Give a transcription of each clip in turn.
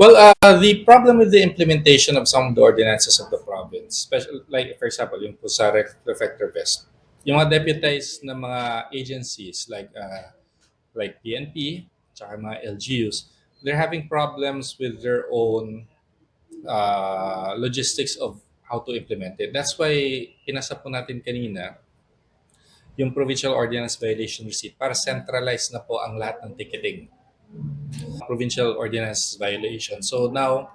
The problem with the implementation of some of the ordinances of the province, especially like for example, yung po sa reflector vest, yung mga deputized na mga agencies like PNP, tsaka mga LGUs, they're having problems with their own logistics of how to implement it. That's why pinasa po natin kanina yung provincial ordinance violation receipt para centralize na po ang lahat ng ticketing provincial ordinance violation. So now,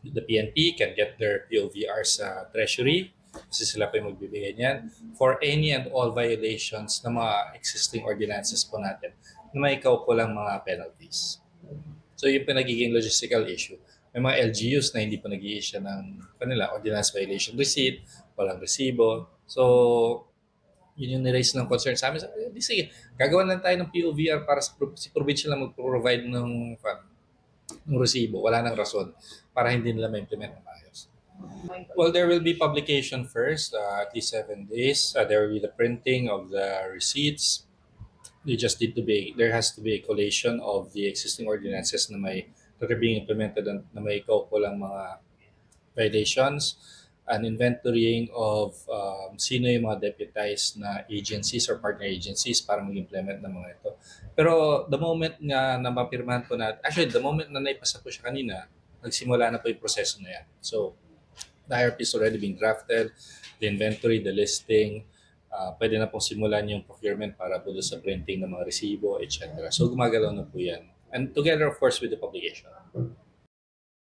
the PNP can get their POVR sa Treasury kasi sila pa yung magbibigay niyan for any and all violations ng mga existing ordinances po natin na may kaukulang mga penalties. So yung pinagiging logistical issue. May mga LGUs na hindi pa nag-i-issue ng kanila ordinance violation receipt, walang resibo. So yun yung niraise ng concern sa amin. Sabi, di sige, gagawa lang tayo ng POVR para si provincial lang mag-provide ng resibo. Wala nang rason para hindi nila ma-implement ng ayos. Well, there will be publication first, at least 7 days. There will be the printing of the receipts. They just need to be, there has to be a collation of the existing ordinances that are being implemented and na may kaukulang mga violations, an inventorying of sino yung mga deputized na agencies or partner agencies para mag-implement ng mga ito. Pero the moment nga na mapirmahan po natin, actually the moment na naipasa po siya kanina, nagsimula na po yung proseso na yan. So, the IRP is already being drafted, the inventory, the listing, pwede na pong simulan yung procurement para po doon sa printing ng mga resibo, etc. So, gumagalaw na po yan. And together, of course, with the publication.